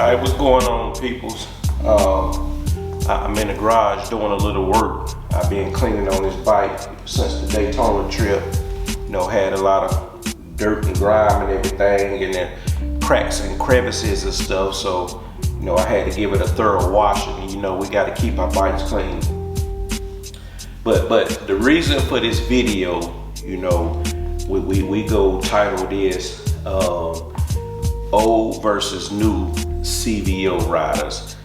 Alright, what's going on, peoples? I'm in the garage doing a little work. I've been cleaning on this bike since the Daytona trip. You know, had a lot of dirt and grime and everything, and then cracks and crevices and stuff. So, you know, I had to give it a thorough washing. You know, we got to keep our bikes clean. But the reason for this video, you know, we go title this old versus new CVO riders.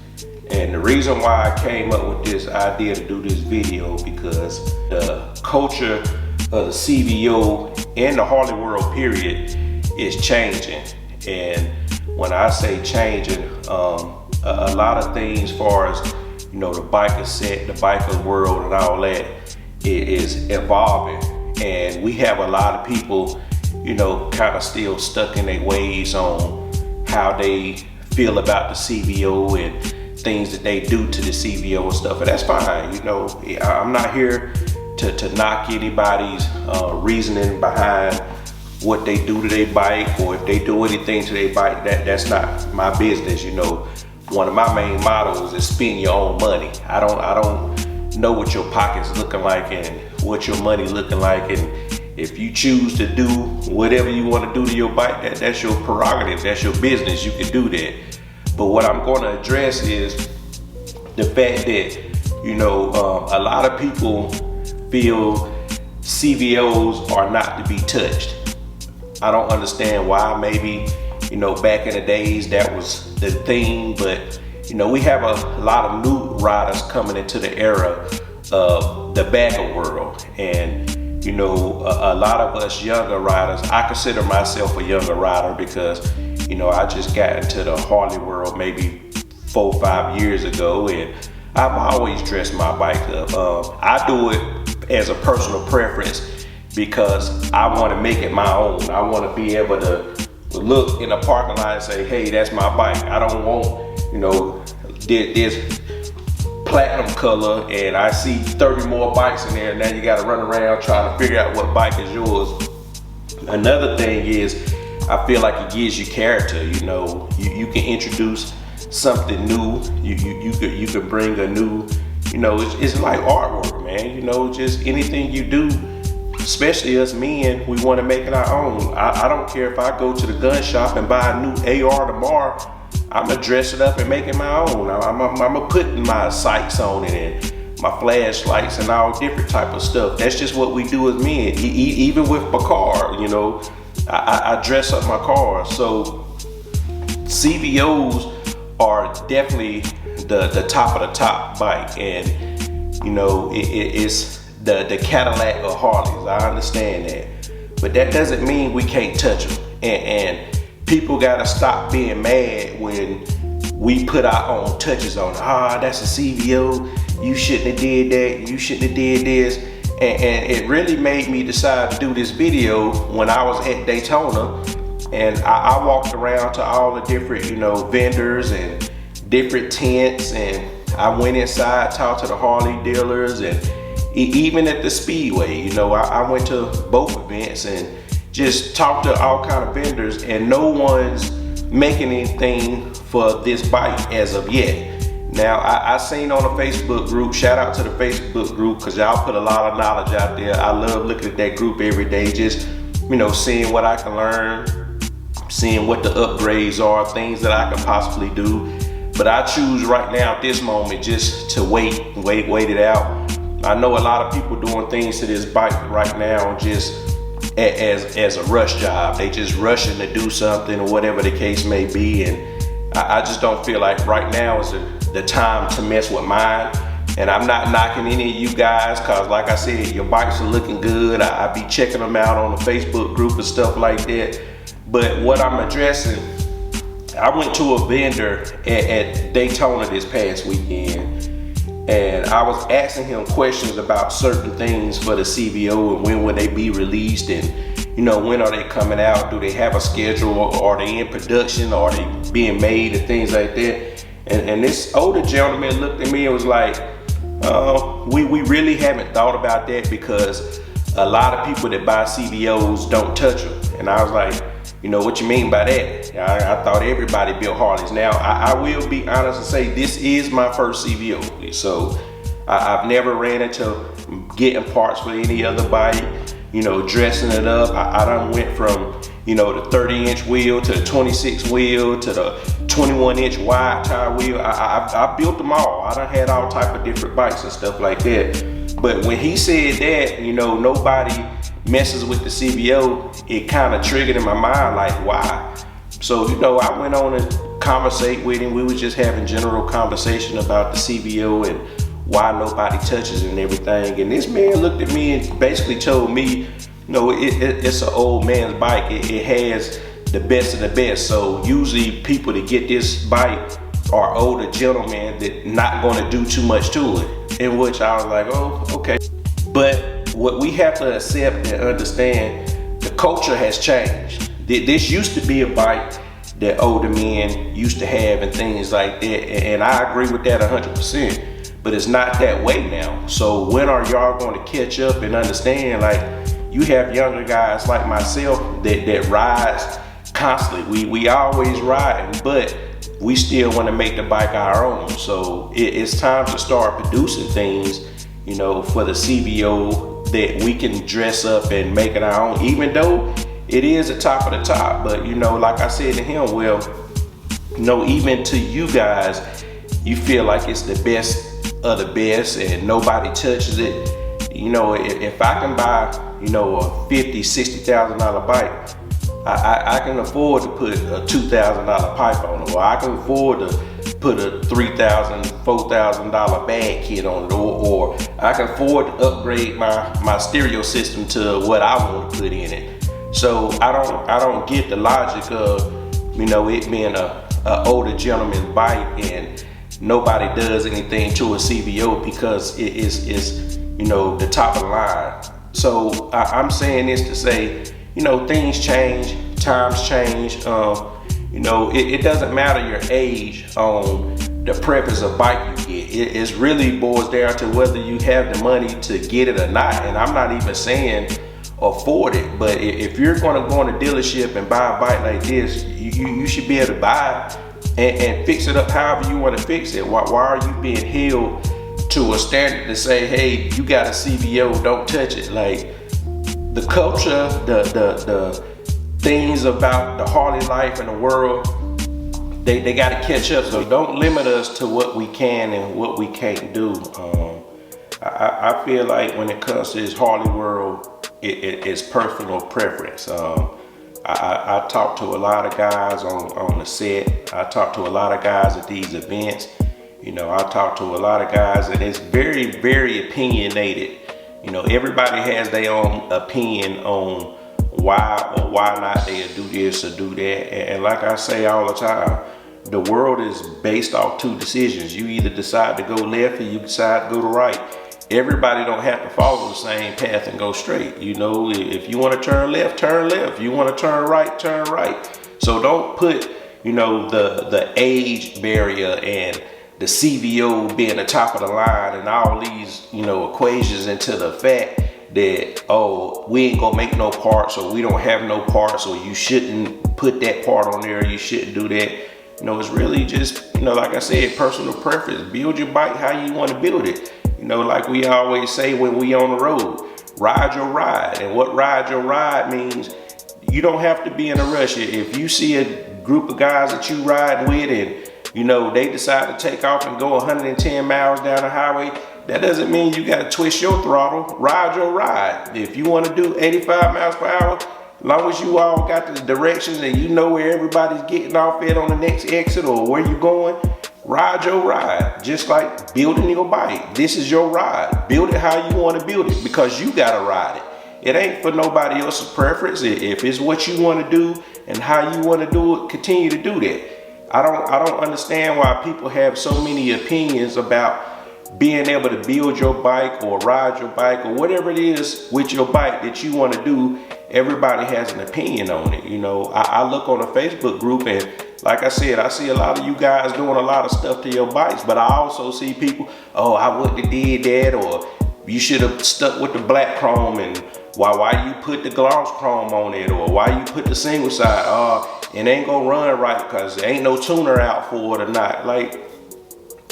And the reason why I came up with this idea to do this video, because the culture of the CVO and the Harley world period is changing. And when I say changing, a lot of things as far as, you know, the biker set, the biker world and all that, it is evolving. And we have a lot of people, you know, kind of still stuck in their ways on how they feel about the CVO and things that they do to the CVO and stuff, and that's fine. You know, I'm not here to knock anybody's reasoning behind what they do to their bike, or if they do anything to their bike. That's not my business. You know, one of my main mottos is spend your own money. I don't know what your pocket's looking like and what your money looking like, and if you choose to do whatever you want to do to your bike, that's your prerogative, that's your business, you can do that. But what I'm going to address is the fact that, you know, a lot of people feel CVOs are not to be touched. I don't understand why. Maybe, you know, back in the days that was the thing, but, you know, we have a lot of new riders coming into the era of the bagger world. And, you know, a lot of us younger riders, I consider myself a younger rider because, you know, I just got into the Harley world maybe 4 or 5 years ago, and I've always dressed my bike up. I do it as a personal preference because I want to make it my own. I want to be able to look in the parking lot and say, hey, that's my bike. I don't want, you know, this platinum color and I see 30 more bikes in there, and now you got to run around trying to figure out what bike is yours. Another thing is, I feel like it gives you character. You know, you can introduce something new. You can bring a new, you know, it's like artwork, man. You know, just anything you do, especially us men, we want to make it our own. I don't care if I go to the gun shop and buy a new AR tomorrow. I'm gonna dress it up and make it my own. I'm gonna put my sights on it and my flashlights and all different type of stuff. That's just what we do as men. Even with my car, you know, I dress up my car. So CVOs are definitely the top of the top bike, and you know, it's the Cadillac of Harleys. I understand that, but that doesn't mean we can't touch them. And people gotta stop being mad when we put our own touches on it. That's a CVO. You shouldn't have did that. You shouldn't have did this. And it really made me decide to do this video when I was at Daytona, and I walked around to all the different, you know, vendors and different tents, and I went inside, talked to the Harley dealers, and even at the Speedway, you know, I went to both events and just talked to all kind of vendors, and no one's making anything for this bike as of yet. Now, I seen on a Facebook group, shout out to the Facebook group, because y'all put a lot of knowledge out there. I love looking at that group every day, just, you know, seeing what I can learn, seeing what the upgrades are, things that I can possibly do. But I choose right now at this moment just to wait it out. I know a lot of people doing things to this bike right now just as a rush job. They just rushing to do something or whatever the case may be, and I just don't feel like right now is the time to mess with mine. And I'm not knocking any of you guys, cause like I said, your bikes are looking good. I be checking them out on the Facebook group and stuff like that. But what I'm addressing, I went to a vendor at Daytona this past weekend, and I was asking him questions about certain things for the CVO and when will they be released, and you know, when are they coming out? Do they have a schedule? Are they in production? Are they being made and things like that? And this older gentleman looked at me and was like, we really haven't thought about that because a lot of people that buy CVOs don't touch them. And I was like, You know, what you mean by that? I thought everybody built Harleys. Now, I will be honest and say this is my first CVO. So I've never ran into getting parts for any other bike, you know, dressing it up. I done went from, you know, the 30-inch wheel to the 26 wheel to the 21-inch wide tire wheel. I built them all. I done had all type of different bikes and stuff like that. But when he said that, you know, nobody messes with the CVO, it kind of triggered in my mind, like, why? So, you know, I went on and conversate with him. We was just having general conversation about the CVO and why nobody touches it and everything. And this man looked at me and basically told me, you know, it's an old man's bike. It has the best of the best. So usually people that get this bike are older gentlemen that not gonna do too much to it. In which I was like, oh, okay. But what we have to accept and understand, the culture has changed. This used to be a bike that older men used to have and things like that. And I agree with that 100%. But it's not that way now. So when are y'all going to catch up and understand? Like, you have younger guys like myself that rides constantly. We always riding, but we still want to make the bike our own. So it's time to start producing things, you know, for the CVO that we can dress up and make it our own, even though it is the top of the top. But, you know, like I said to him, well, you know, even to you guys, you feel like it's the best of the best and nobody touches it. You know, if I can buy, you know, a $50,000-$60,000 bike, I can afford to put a $2,000 pipe on it, or I can afford to put a $3,000, $4,000 bag kit on it, or I can afford to upgrade my stereo system to what I want to put in it. So I don't get the logic of, you know, it being a older gentleman's bike and nobody does anything to a CVO because it is, you know, the top of the line. So I'm saying this to say, you know, things change, times change. You know, it doesn't matter your age on the preference of bike you get. It really boils down to whether you have the money to get it or not. And I'm not even saying afford it, but if you're going to go in a dealership and buy a bike like this, you should be able to buy it and fix it up however you want to fix it. Why are you being held to a standard to say, hey, you got a CVO, don't touch it? Like, the culture, the things about the Harley life in the world, they got to catch up. So don't limit us to what we can and what we can't do. I feel like when it comes to this Harley world, it's personal preference. I talk to a lot of guys on the set. I talk to a lot of guys at these events. You know, I talk to a lot of guys, and it's very, very opinionated. You know, everybody has their own opinion on why or why not they'll do this or do that. And like I say all the time, the world is based off two decisions. You either decide to go left or you decide to go to right. Everybody don't have to follow the same path and go straight. You know, if you want to turn left, turn left. You want to turn right, turn right. So don't put, you know, the age barrier and the CVO being the top of the line and all these, you know, equations into the fact that, oh, we ain't gonna make no parts, or we don't have no parts, or you shouldn't put that part on there, you shouldn't do that. You know, it's really just, you know, like I said, personal preference. Build your bike how you want to build it. You know, like we always say when we on the road, ride your ride. And what ride your ride means, you don't have to be in a rush. If you see a group of guys that you ride with and, you know, they decide to take off and go 110 miles down the highway, that doesn't mean you got to twist your throttle. Ride your ride. If you want to do 85 miles per hour, as long as you all got the directions and you know where everybody's getting off at on the next exit or where you're going, ride your ride. Just like building your bike. This is your ride. Build it how you want to build it because you got to ride it. It ain't for nobody else's preference. If it's what you want to do and how you want to do it, continue to do that. I don't understand why people have so many opinions about being able to build your bike or ride your bike or whatever it is with your bike that you want to do. Everybody has an opinion on it. You know, I look on a Facebook group and like I said, I see a lot of you guys doing a lot of stuff to your bikes, but I also see people, oh, I wouldn't have did that, or you should have stuck with the black chrome and why you put the gloss chrome on it, or why you put the single side, it ain't gonna run right because there ain't no tuner out for it or not. Like,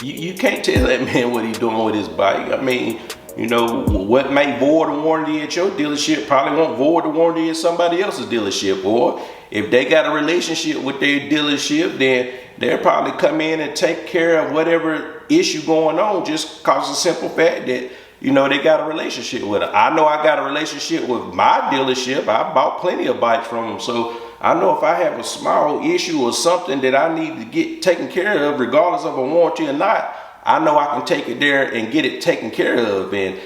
you can't tell that man what he's doing with his bike. I mean, you know, what may void the warranty at your dealership probably won't void the warranty at somebody else's dealership. Or if they got a relationship with their dealership, then they'll probably come in and take care of whatever issue going on, just cause the simple fact that, you know, they got a relationship with it. I know I got a relationship with my dealership. I bought plenty of bikes from them. So I know if I have a small issue or something that I need to get taken care of, regardless of a warranty or not, I know I can take it there and get it taken care of. And